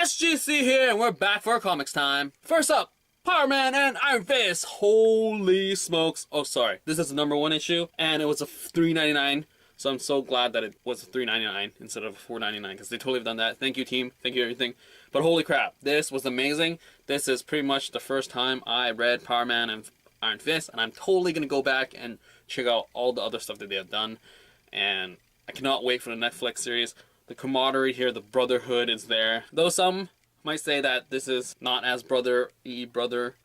SGC here, and we're back for comics time. First up, Power Man and Iron Fist. Holy smokes. Oh, sorry. This is the #1 issue, and it was a $3.99. So I'm so glad that it was a $3.99 instead of $4.99, because they totally have done that. Thank you, team. Thank you, everything. But holy crap, this was amazing. This is pretty much the first time I read Power Man and Iron Fist, and I'm totally going to go back and check out all the other stuff that they have done. And I cannot wait for the Netflix series. The camaraderie here, the brotherhood is there. Though some might say that this is not as brother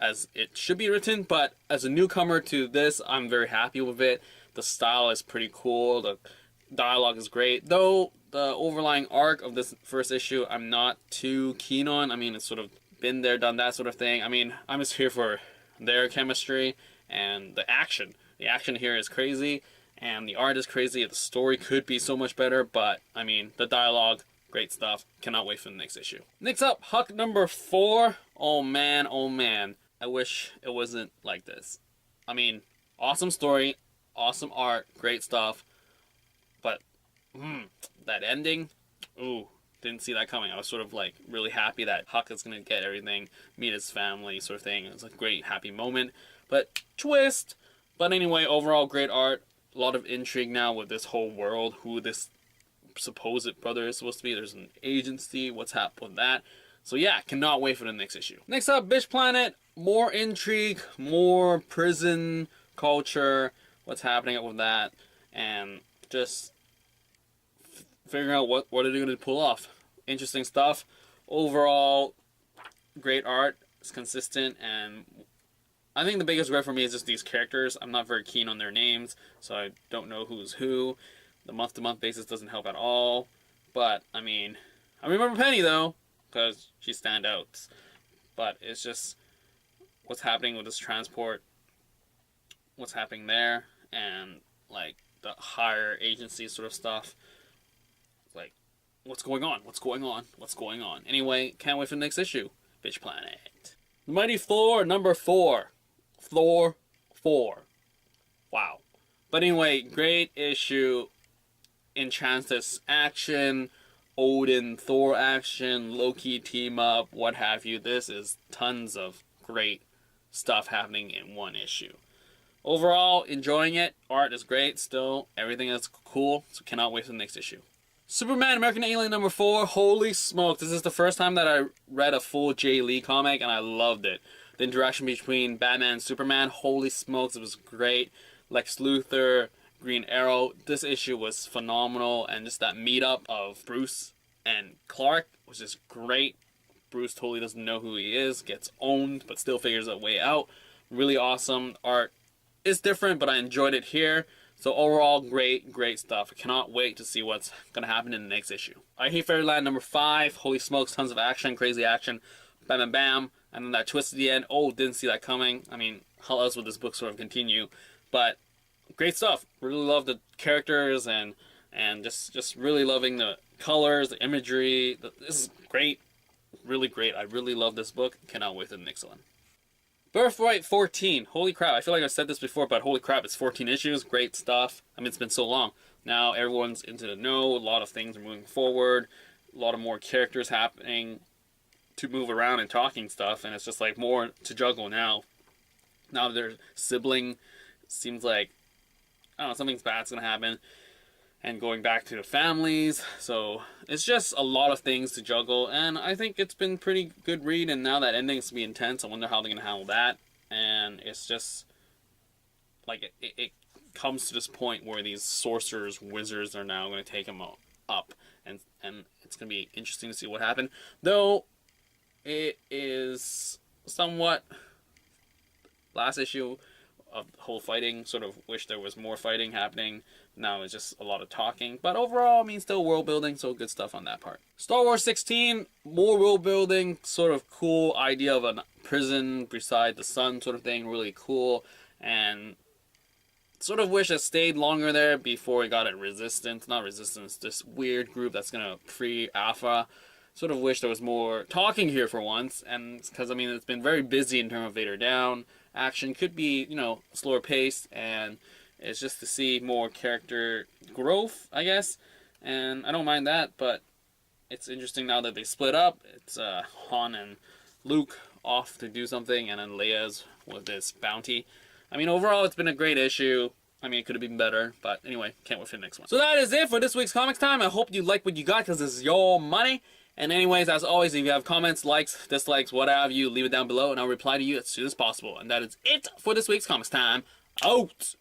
as it should be written, but as a newcomer to this, I'm very happy with it. The style is pretty cool. The dialogue is great. Though the overlying arc of this first issue, I'm not too keen on. I mean, it's sort of been there, done that sort of thing. I mean, I'm just here for their chemistry and the action. The action here is crazy. And the art is crazy. The story could be so much better, but I mean, the dialogue, great stuff. Cannot wait for the next issue. Next up, Huck #4. Oh man, I wish it wasn't like this. I mean, awesome story, awesome art, great stuff, but that ending, ooh, didn't see that coming. I was sort of like really happy that Huck is gonna get everything, meet his family, sort of thing. It was a great happy moment, but twist. But anyway, overall great art. A lot of intrigue now with this whole world, who this supposed brother is supposed to be. There's an agency, what's happened with that. So yeah, cannot wait for the next issue. Next up, Bitch Planet. More intrigue, more prison culture, what's happening with that, and just figuring out what are they going to pull off. Interesting stuff. Overall, great art. It's consistent, and I think the biggest regret for me is just these characters. I'm not very keen on their names, so I don't know who's who. The month-to-month basis doesn't help at all. But, I mean, I remember Penny, though, because she stands out. But it's just what's happening with this transport, what's happening there, and, like, the higher agency sort of stuff. Like, what's going on? What's going on? What's going on? Anyway, can't wait for the next issue. Bitch Planet. Mighty Thor #4. Thor 4. Wow. But anyway, great issue. Enchantress action, Odin Thor action, Loki team up, what have you. This is tons of great stuff happening in one issue. Overall, enjoying it. Art is great still. Everything is cool. So cannot wait for the next issue. Superman American Alien #4. Holy smoke. This is the first time that I read a full Jay Lee comic, and I loved it. The interaction between Batman and Superman, holy smokes, it was great. Lex Luthor, Green Arrow, this issue was phenomenal, and just that meetup of Bruce and Clark was just great. Bruce totally doesn't know who he is, gets owned, but still figures a way out. Really awesome. Art is different, but I enjoyed it here. So overall, great stuff. I cannot wait to see what's going to happen in the next issue. I Hate Fairyland #5. Holy smokes, tons of action, crazy action. Bam, bam, bam. And then that twist at the end. Oh, didn't see that coming. I mean, how else would this book sort of continue? But great stuff. Really love the characters and just really loving the colors, the imagery. This is great. Really great. I really love this book. Cannot wait for the next one. Birthright 14. Holy crap. I feel like I've said this before, but holy crap, it's 14 issues. Great stuff. I mean, it's been so long. Now everyone's into the know. A lot of things are moving forward. A lot of more characters happening to move around and talking stuff, and it's just like more to juggle now. Now their sibling seems like, I don't know, something's bad's gonna happen, and going back to the families. So it's just a lot of things to juggle, and I think it's been pretty good read. And now that ending's to be intense, I wonder how they're gonna handle that. And it's just like it comes to this point where these sorcerers, wizards are now going to take them up, and it's gonna be interesting to see what happens. Though it is somewhat last issue of the whole fighting. Sort of wish there was more fighting happening. Now it's just a lot of talking. But overall, I mean, still world building, so good stuff on that part. Star Wars 16, more world building, sort of cool idea of a prison beside the sun sort of thing, really cool. And sort of wish it stayed longer there before we got it Resistance. Not Resistance, this weird group that's gonna free Alpha. Sort of wish there was more talking here for once, and because I mean it's been very busy in terms of Vader Down. Action could be, you know, slower paced, and it's just to see more character growth, I guess. And I don't mind that, but It's interesting now that they split up. It's Han and Luke off to do something, and then Leia's with this bounty. I mean, overall, it's been a great issue. I mean, it could have been better, but anyway, can't wait for the next one. So that is it for this week's Comics Time. I hope you like what you got, because this is your money. And anyways, as always, if you have comments, likes, dislikes, what have you, leave it down below, and I'll reply to you as soon as possible. And that is it for this week's Comics Time. Out!